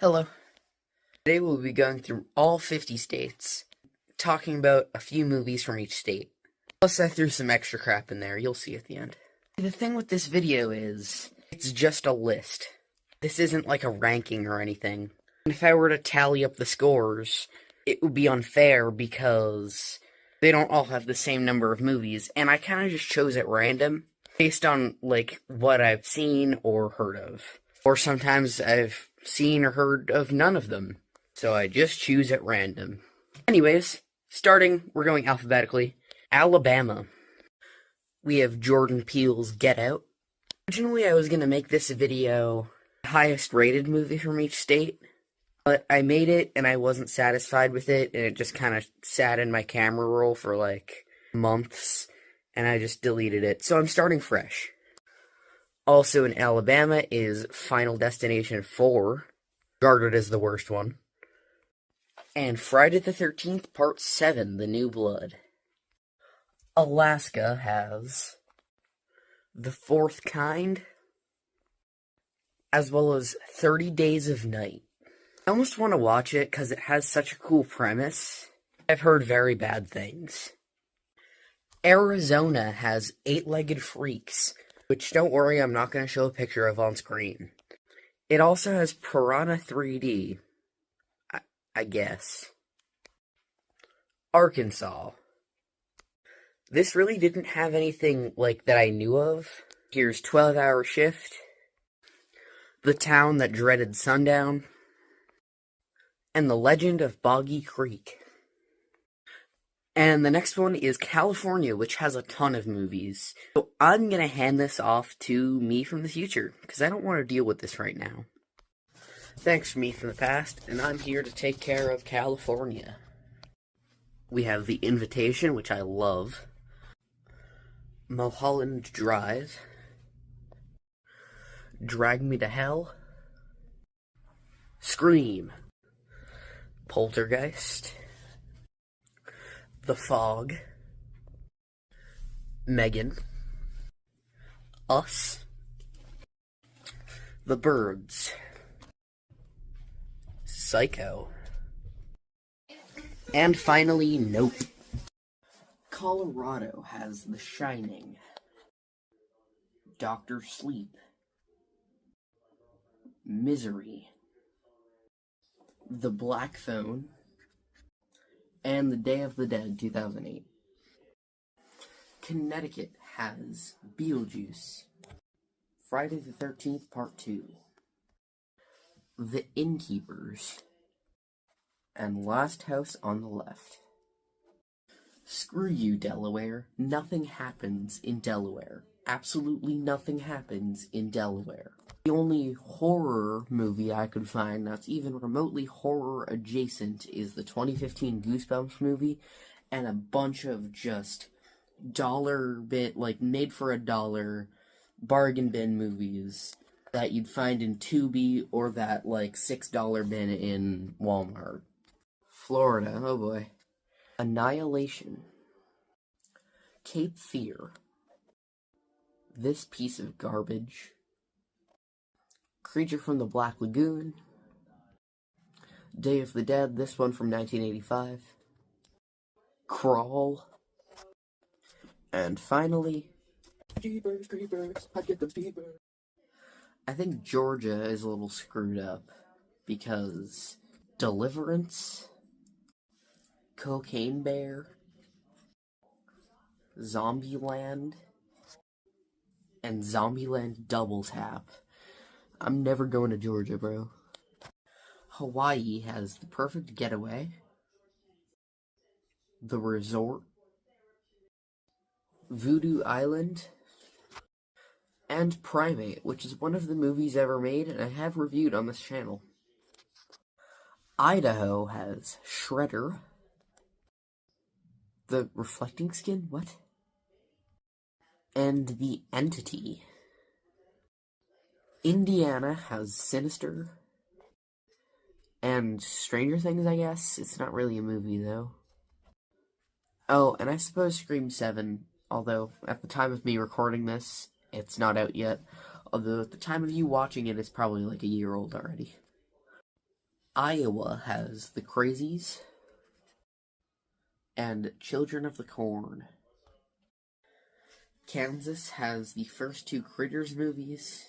Hello. Today we'll be going through all 50 states, talking about a few movies from each state. Plus I threw some extra crap in there, you'll see at the end. The thing with this video is, it's just a list. This isn't like a ranking or anything. And if I were to tally up the scores, it would be unfair because they don't all have the same number of movies, and I kind of just chose at random, based on, like, what I've seen or heard of. Or sometimes I've seen or heard of none of them. So I just choose at random. Anyways, we're going alphabetically. Alabama. We have Jordan Peele's Get Out. Originally I was going to make this video highest rated movie from each state, but I made it and I wasn't satisfied with it, and it just kind of sat in my camera roll for like months, and I just deleted it. So I'm starting fresh. Also in Alabama is Final Destination 4, regarded as the worst one. And Friday the 13th Part 7, The New Blood. Alaska has The Fourth Kind, as well as 30 Days of Night. I almost want to watch it because it has such a cool premise. I've heard very bad things. Arizona has Eight-Legged Freaks, which, don't worry, I'm not going to show a picture of on screen. It also has Piranha 3D, I guess. Arkansas. This really didn't have anything, like, that I knew of. Here's 12-Hour Shift, The Town That Dreaded Sundown, and The Legend of Boggy Creek. And the next one is California, which has a ton of movies. So I'm going to hand this off to me from the future, because I don't want to deal with this right now. Thanks, me from the past, and I'm here to take care of California. We have The Invitation, which I love. Mulholland Drive. Drag Me to Hell. Scream. Poltergeist. The Fog. Megan. Us. The Birds. Psycho. And finally, Nope. Colorado has The Shining. Doctor Sleep. Misery. The Black Phone. And The Day of the Dead, 2008. Connecticut has Beetlejuice. Friday the 13th, Part 2. The Innkeepers. And Last House on the Left. Screw you, Delaware. Nothing happens in Delaware. Absolutely nothing happens in Delaware. The only horror movie I could find that's even remotely horror adjacent is the 2015 Goosebumps movie, and a bunch of just made for $1 bargain bin movies that you'd find in Tubi or that $6 bin in Walmart. Florida, oh boy. Annihilation. Cape Fear. This Piece of Garbage. Creature from the Black Lagoon. Day of the Dead, this one from 1985. Crawl. And finally, Jeepers Creepers, I get the fever. I think Georgia is a little screwed up because Deliverance, Cocaine Bear, Zombieland, and Zombieland Double Tap. I'm never going to Georgia, bro. Hawaii has The Perfect Getaway, The Resort, Voodoo Island, and Primate, which is one of the movies ever made, and I have reviewed on this channel. Idaho has Shredder, The Reflecting Skin, what? And The Entity. Indiana has Sinister, and Stranger Things, I guess. It's not really a movie, though. Oh, and I suppose Scream 7, although at the time of me recording this, it's not out yet. Although at the time of you watching it, it's probably like a year old already. Iowa has The Crazies and Children of the Corn. Kansas has the first two Critters movies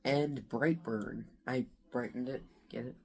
and Brightburn. I brightened it, get it?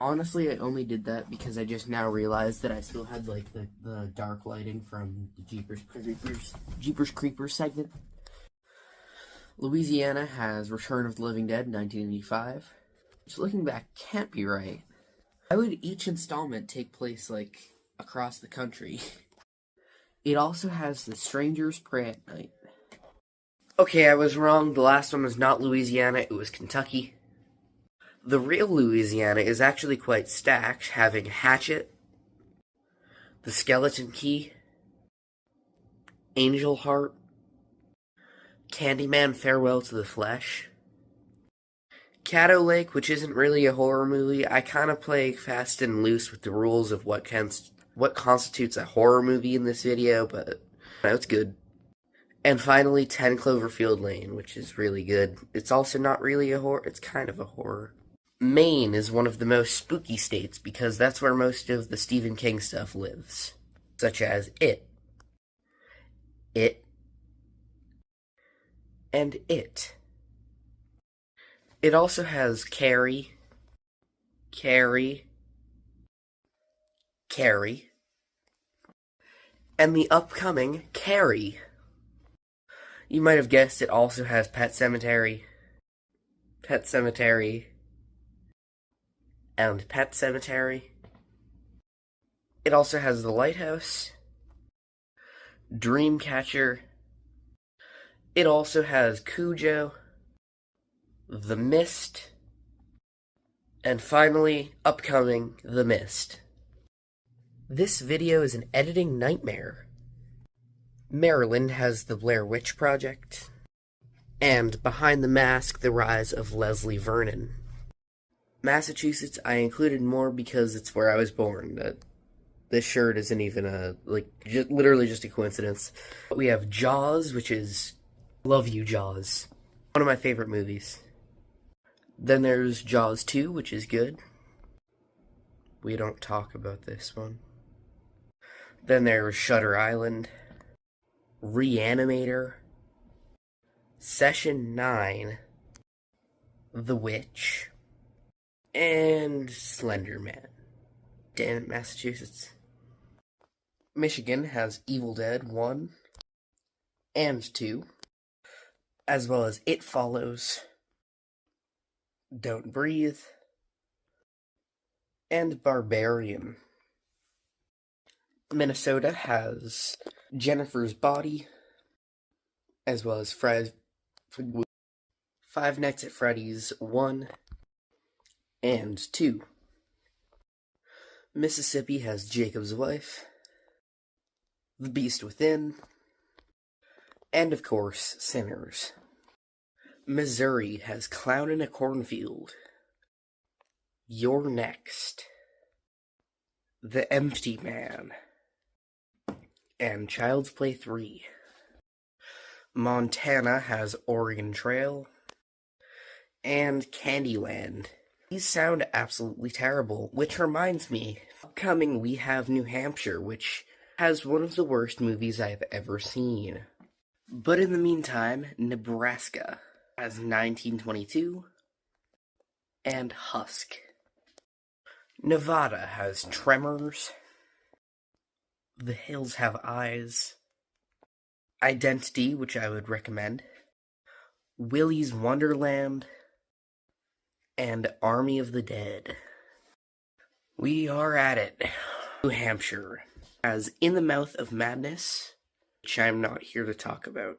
Honestly, I only did that because I just now realized that I still had, like, the dark lighting from the Jeepers Creepers segment. Louisiana has Return of the Living Dead, 1985. Which, looking back, can't be right. Why would each installment take place, like, across the country? It also has The Strangers Pray at Night. Okay, I was wrong. The last one was not Louisiana, it was Kentucky. The real Louisiana is actually quite stacked, having Hatchet, The Skeleton Key, Angel Heart, Candyman Farewell to the Flesh, Caddo Lake, which isn't really a horror movie. I kind of play fast and loose with the rules of what constitutes a horror movie in this video, but it's good. And finally, 10 Cloverfield Lane, which is really good. It's also not really a horror, it's kind of a horror. Maine is one of the most spooky states because that's where most of the Stephen King stuff lives, such as It, and It. It also has Carrie, and the upcoming Carrie. You might have guessed it also has Pet Sematary, and Pet Sematary. It also has The Lighthouse, Dreamcatcher. It also has Cujo, The Mist, and finally, upcoming, The Mist. This video is an editing nightmare. Maryland has The Blair Witch Project, and Behind the Mask, The Rise of Leslie Vernon. Massachusetts, I included more because it's where I was born. This shirt isn't even literally just a coincidence. We have Jaws, which is, love you, Jaws. One of my favorite movies. Then there's Jaws 2, which is good. We don't talk about this one. Then there's Shutter Island, Reanimator, Session 9, The Witch, and Slender Man. Damn it, Massachusetts. Michigan has Evil Dead 1 and 2, as well as It Follows, Don't Breathe, and Barbarian. Minnesota has Jennifer's Body, as well as Five Nights at Freddy's 1 and 2. Mississippi has Jacob's Wife, The Beast Within, and of course, Sinners. Missouri has Clown in a Cornfield, You're Next, The Empty Man, and Child's Play 3. Montana has Oregon Trail and Candyland. These sound absolutely terrible, which reminds me, upcoming we have New Hampshire, which has one of the worst movies I've ever seen. But in the meantime, Nebraska has 1922 and Husk. Nevada has Tremors, The Hills Have Eyes, Identity, which I would recommend, Willy's Wonderland, and Army of the Dead. We are at it. New Hampshire has In the Mouth of Madness, which I'm not here to talk about.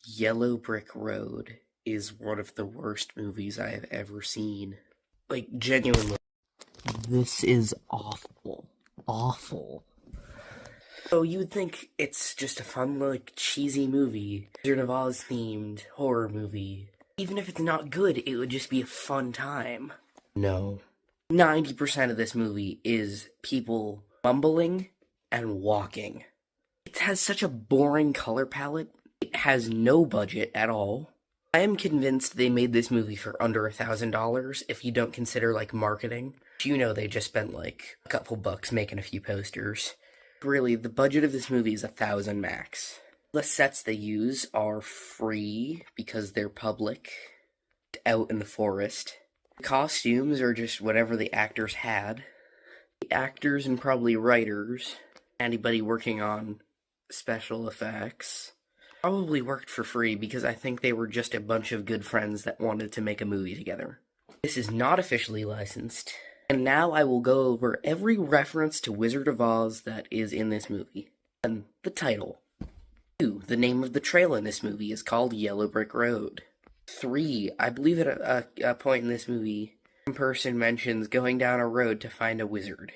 Yellow Brick Road is one of the worst movies I have ever seen. Like, genuinely. This is awful. Awful. So you would think it's just a fun, like, cheesy movie. Wizard of Oz themed horror movie. Even if it's not good, it would just be a fun time. No. 90% of this movie is people mumbling and walking. It has such a boring color palette. It has no budget at all. I am convinced they made this movie for under $1,000 if you don't consider, like, marketing. You know they just spent, like, a couple bucks making a few posters. Really, the budget of this movie is $1,000 max. The sets they use are free because they're public, out in the forest. The costumes are just whatever the actors had. The actors and probably writers, anybody working on special effects, probably worked for free because I think they were just a bunch of good friends that wanted to make a movie together. This is not officially licensed, and now I will go over every reference to Wizard of Oz that is in this movie. 1. The title. 2. The name of the trail in this movie is called Yellow Brick Road. 3. I believe at a point in this movie, one person mentions going down a road to find a wizard.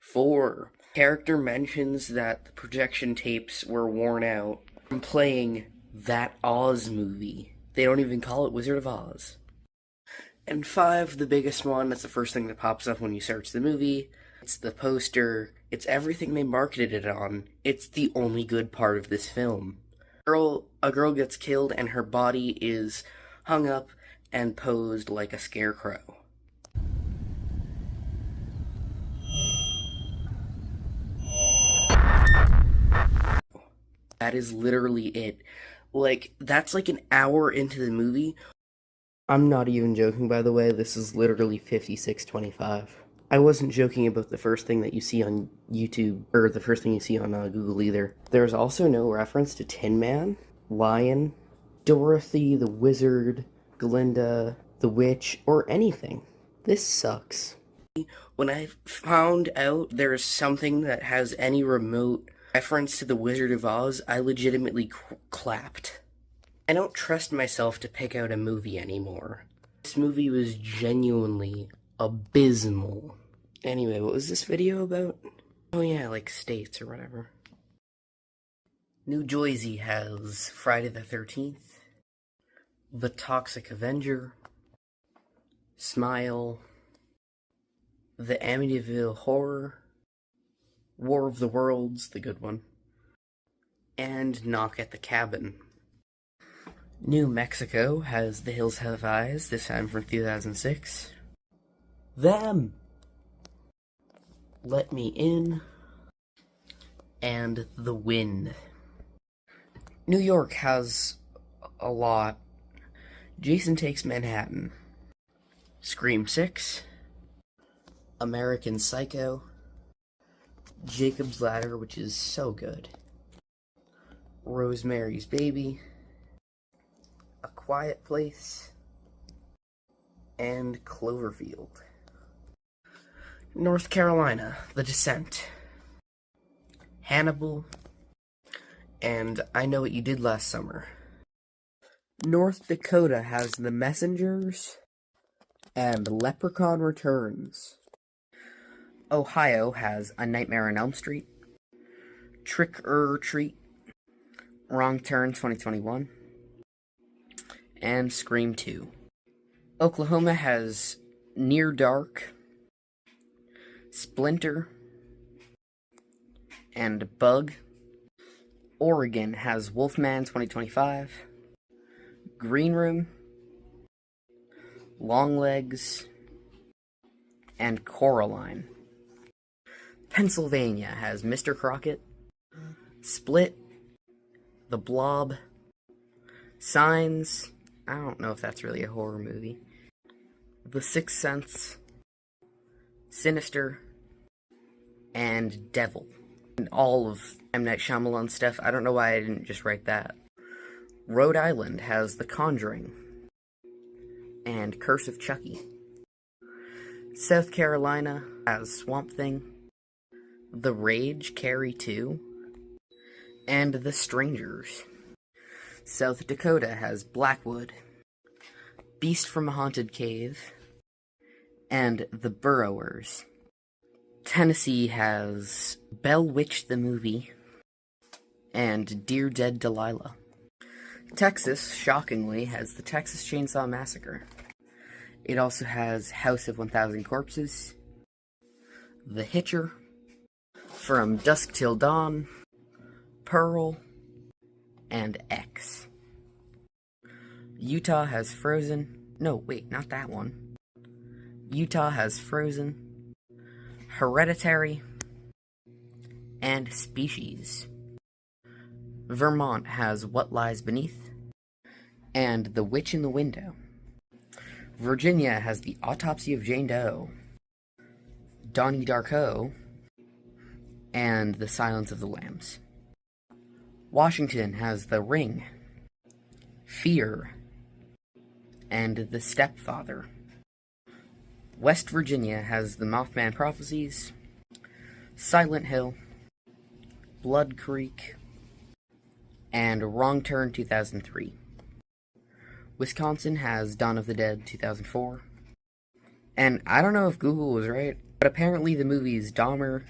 4. Character mentions that the projection tapes were worn out from playing that Oz movie. They don't even call it Wizard of Oz. And 5, the biggest one, that's the first thing that pops up when you search the movie. It's the poster. It's everything they marketed it on. It's the only good part of this film. A girl gets killed and her body is hung up and posed like a scarecrow. That is literally it. Like, that's like an hour into the movie. I'm not even joking, by the way. This is literally 56:25. I wasn't joking about the first thing that you see on YouTube, or the first thing you see on Google either. There's also no reference to Tin Man, Lion, Dorothy, the Wizard, Glinda, the Witch, or anything. This sucks. When I found out there's something that has any remote reference to the Wizard of Oz, I legitimately clapped. I don't trust myself to pick out a movie anymore. This movie was genuinely abysmal. Anyway, what was this video about? Oh yeah, like states or whatever. New Jersey has Friday the 13th, The Toxic Avenger, Smile, The Amityville Horror, War of the Worlds, the good one, and Knock at the Cabin. New Mexico has The Hills Have Eyes, this time from 2006. Them! Let Me In, and The Wind. New York has a lot. Jason Takes Manhattan, Scream 6, American Psycho, Jacob's Ladder, which is so good, Rosemary's Baby, A Quiet Place, and Cloverfield. North Carolina, The Descent, Hannibal, and I Know What You Did Last Summer. North Dakota has The Messengers and Leprechaun Returns. Ohio has A Nightmare on Elm Street, Trick or Treat, Wrong Turn 2021, and Scream 2. Oklahoma has Near Dark, Splinter, and Bug. Oregon has Wolfman 2025, Green Room, Longlegs, and Coraline. Pennsylvania has Mr. Crockett, Split, The Blob, Signs, I don't know if that's really a horror movie, The Sixth Sense, Sinister, and Devil. And all of M. Night Shyamalan stuff, I don't know why I didn't just write that. Rhode Island has The Conjuring and Curse of Chucky. South Carolina has Swamp Thing, The Rage, Carrie 2, and The Strangers. South Dakota has Blackwood, Beast from a Haunted Cave, and The Burrowers. Tennessee has Bell Witch the Movie and Dear Dead Delilah. Texas, shockingly, has The Texas Chainsaw Massacre. It also has House of 1000 Corpses, The Hitcher, From Dusk Till Dawn, Pearl, and X. Utah has Frozen. No, wait, not that one. Utah has Frozen, Hereditary, and Species. Vermont has What Lies Beneath and The Witch in the Window. Virginia has The Autopsy of Jane Doe, Donnie Darko, and The Silence of the Lambs. Washington has The Ring, Fear, and The Stepfather. West Virginia has The Mothman Prophecies, Silent Hill, Blood Creek, and Wrong Turn 2003. Wisconsin has Dawn of the Dead 2004. And I don't know if Google was right, but apparently the movies Dahmer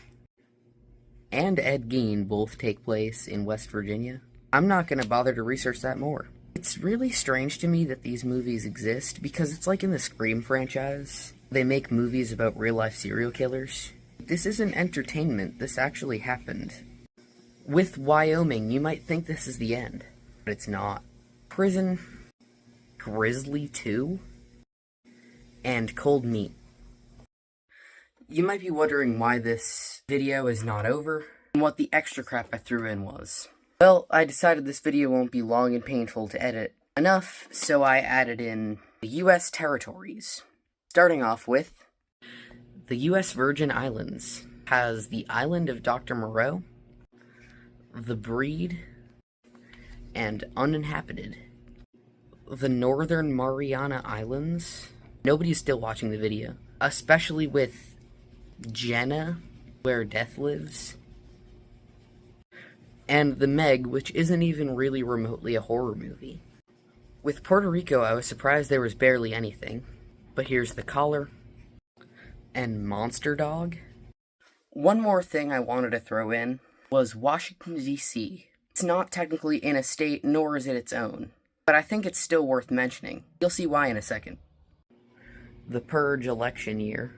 and Ed Gein both take place in West Virginia. I'm not going to bother to research that more. It's really strange to me that these movies exist, because it's like in the Scream franchise. They make movies about real-life serial killers. This isn't entertainment, this actually happened. With Wyoming, you might think this is the end, but it's not. Prison, Grizzly 2, and Cold Meat. You might be wondering why this video is not over, and what the extra crap I threw in was. Well, I decided this video won't be long and painful to edit enough, so I added in the U.S. territories. Starting off with, the U.S. Virgin Islands has the island of Dr. Moreau, the Breed, and uninhabited. The Northern Mariana Islands. Nobody's still watching the video, especially with Jenna, Where Death Lives, and The Meg, which isn't even really remotely a horror movie. With Puerto Rico, I was surprised there was barely anything, but here's The Collar, and Monster Dog. One more thing I wanted to throw in was Washington, D.C. It's not technically in a state, nor is it its own, but I think it's still worth mentioning. You'll see why in a second. The Purge election year,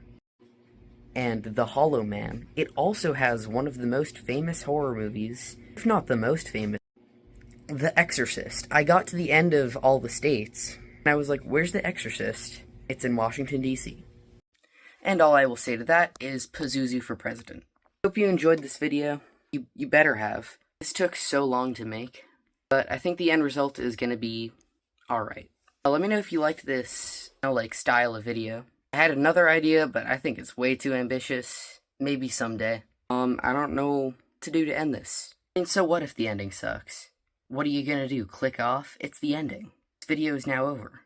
and The Hollow Man. It also has one of the most famous horror movies, if not the most famous, The Exorcist. I got to the end of all the states, and I was like, where's The Exorcist? It's in Washington, D.C. And all I will say to that is Pazuzu for president. Hope you enjoyed this video. You better have. This took so long to make, but I think the end result is gonna be alright. Let me know if you liked this, style of video. I had another idea, but I think it's way too ambitious. Maybe someday. I don't know what to do to end this. And so what if the ending sucks? What are you gonna do, click off? It's the ending. This video is now over.